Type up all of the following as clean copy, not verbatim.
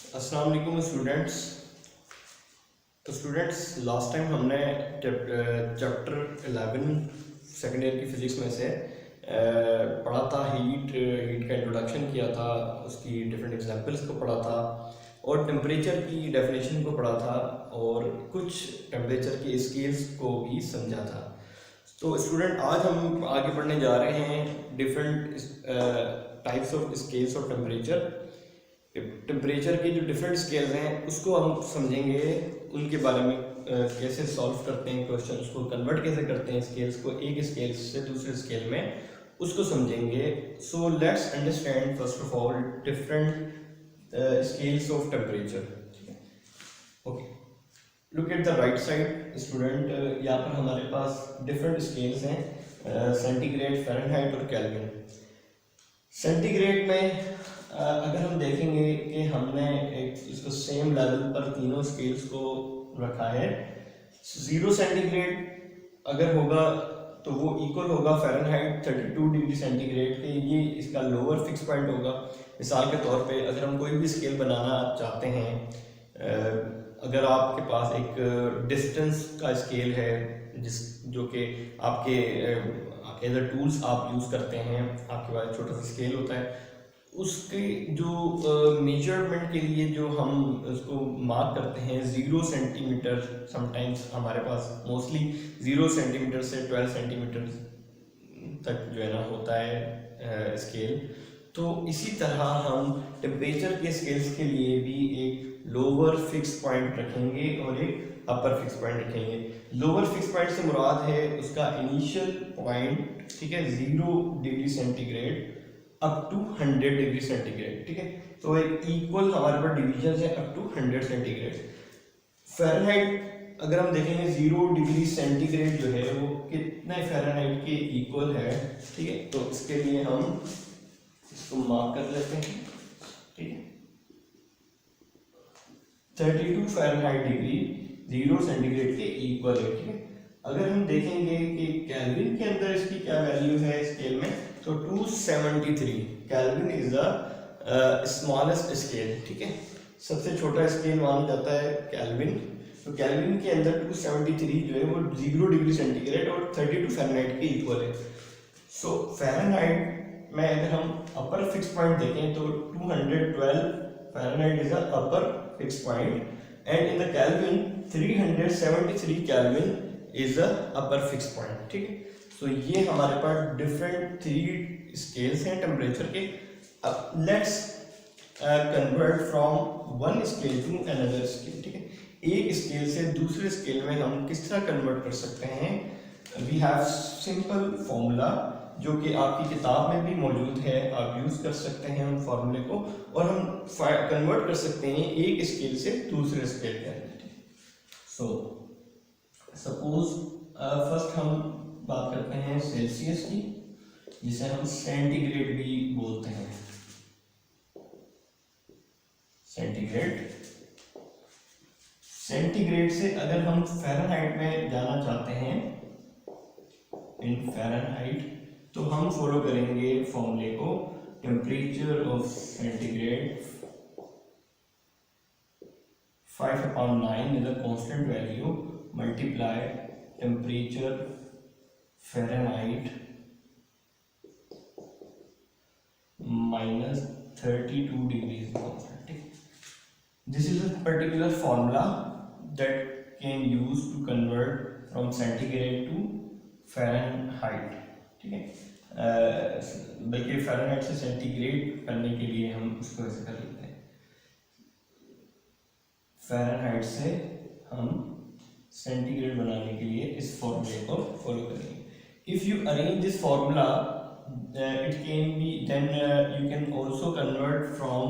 अस्सलाम वालेकुम स्टूडेंट्स। तो स्टूडेंट्स लास्ट टाइम हमने चैप्टर 11 सेकेंड ईयर की फिज़िक्स में से पढ़ा था। हीट का इंट्रोडक्शन किया था, उसकी डिफरेंट एग्जांपल्स को पढ़ा था और टेम्परेचर की डेफिनेशन को पढ़ा था और कुछ टेम्परेचर के स्केल्स को भी समझा था। तो स्टूडेंट आज हम आगे पढ़ने जा रहे हैं different types of scales of temperature. Temperature के जो डिफरेंट स्केल्स हैं उसको हम समझेंगे, उनके बारे में कैसे सॉल्व करते हैं क्वेश्चन, उसको कन्वर्ट कैसे करते हैं स्केल्स को एक स्केल से दूसरे स्केल में, उसको समझेंगे। So let's understand first of all different scales of temperature. ठीक है, okay, look at the right side student. यहाँ पर हमारे पास डिफरेंट स्केल्स हैं, सेंटीग्रेड, फ़ारेनहाइट और केल्विन। सेंटीग्रेड में अगर हम देखेंगे कि हमने एक इसको सेम लेवल पर तीनों स्केल्स को रखा है। 0 सेंटीग्रेड अगर होगा तो वो इक्वल होगा फ़ारेनहाइट 32 डिग्री सेंटीग्रेड के, ये इसका लोअर फिक्स पॉइंट होगा। मिसाल के तौर पे अगर हम कोई भी स्केल बनाना चाहते हैं, अगर आपके पास एक डिस्टेंस का स्केल है जो कि आपके एज अ टूल्स आप यूज़ करते हैं, आपके पास छोटा सा स्केल होता है, उसके जो मेजरमेंट के लिए जो हम उसको मार्क करते हैं 0 सेंटीमीटर, समटाइम्स हमारे पास मोस्टली 0 सेंटीमीटर से 12 सेंटीमीटर तक जो है ना होता है स्केल। तो इसी तरह हम टेम्परेचर के स्केल्स के लिए भी एक लोअर फिक्स पॉइंट रखेंगे और एक अपर फिक्स पॉइंट रखेंगे। लोअर फिक्स पॉइंट से मुराद है उसका इनिशियल पॉइंट, ठीक है, 0 degree centigrade up to 100 degree centigrade. ठीक है, तो एक इक्वल हमारे पास डिवीजन है अप टू 100 सेंटीग्रेड। फ़ारेनहाइट अगर हम देखेंगे 0 डिग्री सेंटीग्रेड जो है वो कितने फ़ारेनहाइट के इक्वल है। ठीक है, तो इसके लिए हम इसको मार्क कर लेते हैं। ठीक है, 32 फ़ारेनहाइट डिग्री 0 सेंटीग्रेड के इक्वल है। ठीक है, अगर हम देखेंगे कि केल्विन के अंदर इसकी क्या वैल्यू है स्केल में, तो 273 kelvin is the smallest scale. ठीक है, सबसे छोटा स्केल माना जाता है केल्विन। तो केल्विन के अंदर 273 जो है वो 0 डिग्री सेंटीग्रेड और 32 फ़ारेनहाइट के इक्वल है। सो फ़ारेनहाइट में अगर हम अपर फिक्स पॉइंट देखें तो 212 Fahrenheit is the upper fix point and in the Kelvin 373 Kelvin is the upper fix point. ठीक है, तो ये हमारे पास डिफरेंट 3 स्केल्स हैं टेम्परेचर के। अब let's convert from one scale to another scale. ठीक है, एक स्केल से दूसरे स्केल में हम किस तरह कन्वर्ट कर सकते हैं। वी हैव सिंपल फॉर्मूला जो कि आपकी किताब में भी मौजूद है, आप यूज़ कर सकते हैं उन फार्मूले को और हम कन्वर्ट कर सकते हैं एक स्केल से दूसरे स्केल के अंदर। सो सपोज फर्स्ट हम बात करते हैं सेल्सियस की, जिसे हम सेंटीग्रेड भी बोलते हैं। सेंटीग्रेड से अगर हम फ़ारेनहाइट में जाना चाहते हैं, इन फ़ारेनहाइट, तो हम फॉलो करेंगे फॉर्मूले को, temperature of centigrade 5/9 is a constant value multiply temperature Fahrenheit minus 32 degrees constant. This is a particular formula that can use to convert from centigrade to Fahrenheit. ठीक है, बल्कि फ़ारेनहाइट से सेंटीग्रेड करने के लिए हम उसको ऐसे कर लेते हैं, फ़ारेनहाइट से हम सेंटीग्रेड बनाने के लिए इस फॉर्मूले को फॉलो करेंगे। If you arrange this formula it can be then you can also convert from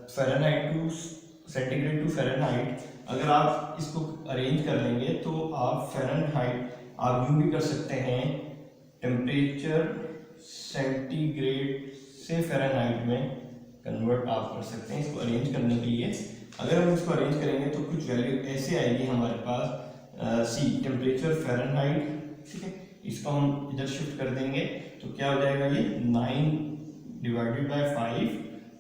Fahrenheit to centigrade to Fahrenheit. अगर आप इसको अरेंज कर लेंगे तो आप फ़ारेनहाइट आप यूँ भी कर सकते हैं, टेम्परेचर सेंटीग्रेड से फ़ारेनहाइट में कन्वर्ट आप कर सकते हैं। इसको अरेंज करने के लिए अगर हम इसको अरेंज करेंगे तो कुछ वैल्यू ऐसे आएगी हमारे पास, सी टेम्परेचर फ़ारेनहाइट। ठीक है, इसको हम इधर शिफ्ट कर देंगे तो क्या हो जाएगा, ये 9 डिवाइडेड बाय 5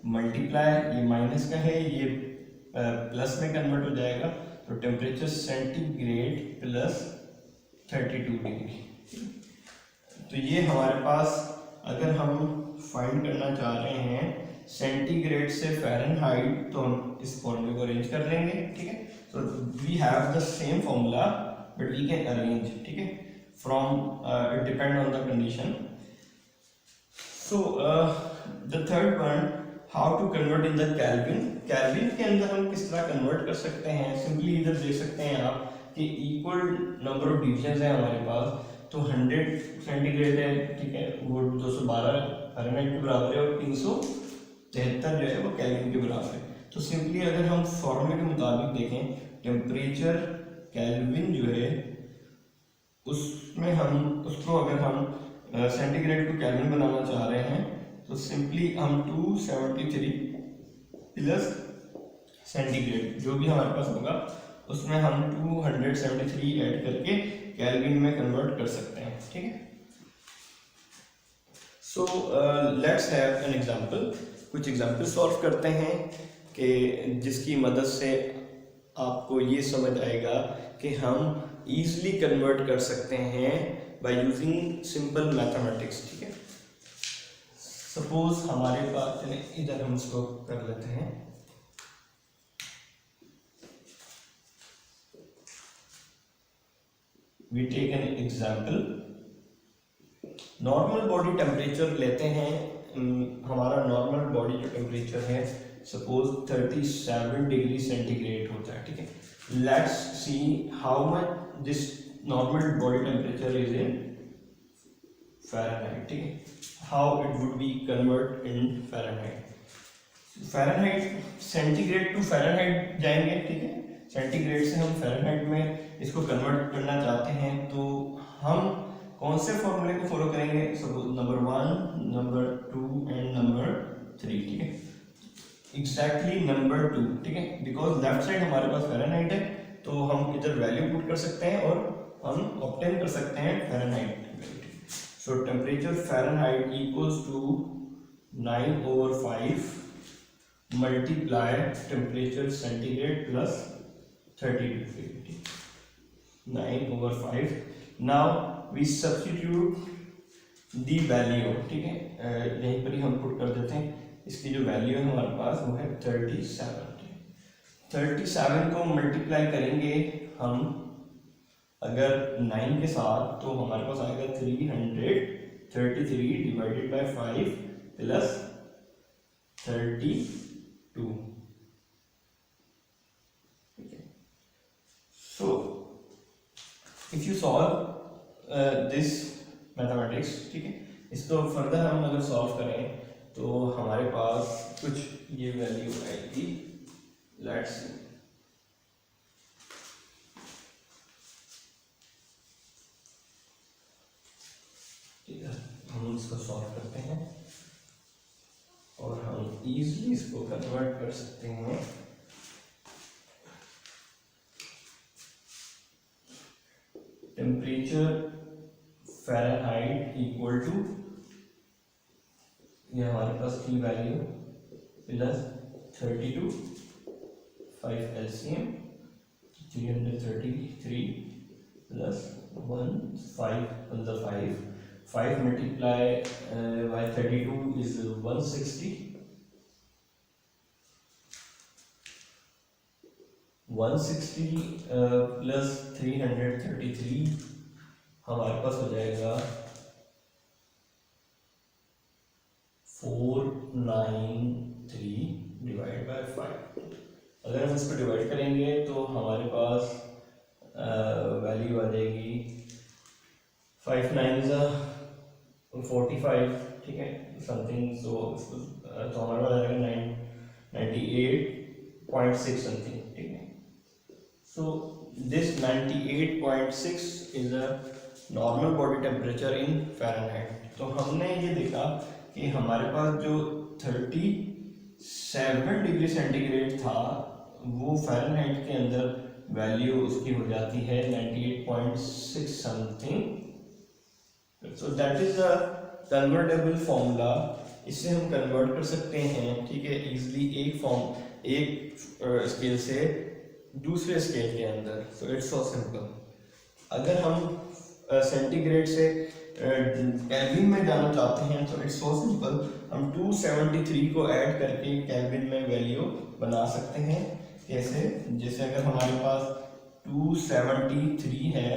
मल्टीप्लाई, ये माइनस का है, ये प्लस में कन्वर्ट हो जाएगा, तो टेम्परेचर सेंटीग्रेड प्लस 32 डिग्री। तो ये हमारे पास अगर हम फाइंड करना चाह रहे हैं सेंटीग्रेड से फ़ारेनहाइट, तो हम इस फॉर्मूले को अरेंज कर लेंगे, ठीक है। तो we have the same formula but we can arrange, ठीक है, from it depend on the condition. So the third one, how to convert in the Kelvin. Kelvin के अंदर हम किस तरह कन्वर्ट कर सकते हैं, सिंपली इधर देख सकते हैं आप कि इक्वल नंबर ऑफ डिविजन है हमारे पास, तो 100 सेंटीग्रेड है, ठीक है, वो 212 फ़ारेनहाइट के बराबर है, और 373 जो है वो केल्विन के बराबर है। तो सिंपली अगर हम फॉर्मूले के मुताबिक देखें, टेम्परेचर केल्विन जो है उसमें हम उसको अगर हम सेंटीग्रेड को केल्विन बनाना चाह रहे हैं, तो सिंपली हम 273 प्लस सेंटीग्रेड जो भी हमारे पास होगा उसमें हम 273 ऐड करके केल्विन में कन्वर्ट कर सकते हैं, ठीक है। So let's have an example. कुछ एग्जांपल सॉल्व करते हैं कि जिसकी मदद से आपको ये समझ आएगा कि हम ईजिली कन्वर्ट कर सकते हैं बाय यूजिंग सिंपल मैथमेटिक्स, ठीक है। सपोज हमारे पास, इधर हम इसको कर लेते हैं, we take an example. Normal body temperature लेते हैं, हमारा नॉर्मल बॉडी जो टेम्परेचर है सपोज 37 डिग्री सेंटीग्रेड होता है, ठीक है। Let's see how much this normal body temperature is in Fahrenheit, ठीक है, how it would be convert in Fahrenheit. Fahrenheit centigrade to Fahrenheit जाएंगे, ठीक है, सेंटीग्रेड से हम फ़ारेनहाइट में इसको कन्वर्ट करना चाहते हैं, तो हम कौन से फॉर्मूले को फॉलो करेंगे, suppose number 1, number 2 and number 3, ठीक है, एग्जैक्टली नंबर 2, ठीक है, बिकॉज लेफ्ट साइड हमारे पास फ़ारेनहाइट है, तो हम इधर वैल्यू पुट कर सकते हैं और हम ऑब्टेन कर सकते हैं Fahrenheit. So temperature Fahrenheit equals to 9/5 multiply temperature centigrade plus 32 9/5। Now we substitute the value, ठीक है, यहीं पर ही हम पुट कर देते हैं, इसकी जो वैल्यू है हमारे पास वो है 37। 37 को मल्टीप्लाई करेंगे हम अगर 9 के साथ, तो हमारे पास आएगा 333 डिवाइडेड बाय 5 प्लस 32, ठीक है। So if you solve this mathematics, ठीक है, इसको फर्दर हम अगर सॉल्व करें तो हमारे पास कुछ ये वैल्यू आएगी, लेट्स सी। हम इसको सॉल्व करते हैं और हम इजीली इसको कन्वर्ट कर सकते हैं टेम्परेचर फ़ारेनहाइट इक्वल टू, ये हमारे पास की value plus 32, 5 LCM 333 plus 1 5 multiply by 32 is 160, 160 plus 333 हमारे पास हो जाएगा 493 डिवाइड बाय 5। अगर हम इसको डिवाइड करेंगे तो हमारे पास वैल्यू आ जाएगी 5 9 45, ठीक है, समथिंग। सो हमारे पास आ जाएगा 98.6 समथिंग, ठीक है। So this 98.6 is a normal body temperature in Fahrenheit. तो हमने ये देखा कि हमारे पास जो 37 डिग्री सेंटीग्रेड था वो फ़ारेनहाइट के अंदर वैल्यू उसकी हो जाती है 98.6 something. So that is a convertible formula इससे हम कन्वर्ट कर सकते हैं, ठीक है, इजीली एक स्केल से दूसरे स्केल के अंदर। So it's so simple. अगर हम सेंटीग्रेड से केल्विन में जाना चाहते हैं तो इट्स सो सिंपल, हम 273 को ऐड करके केल्विन में वैल्यू बना सकते हैं। कैसे? जैसे अगर हमारे पास 273 है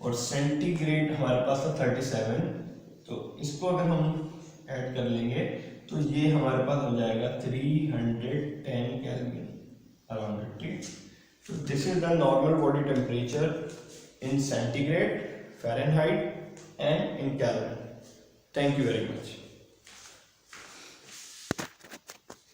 और सेंटीग्रेड हमारे पास था 37, तो इसको अगर हम ऐड कर लेंगे तो ये हमारे पास हो जाएगा 310 केल्विन अराउंड, ठीक। तो this is the normal body temperature in centigrade, Fahrenheit and in Kelvin. Thank you very much.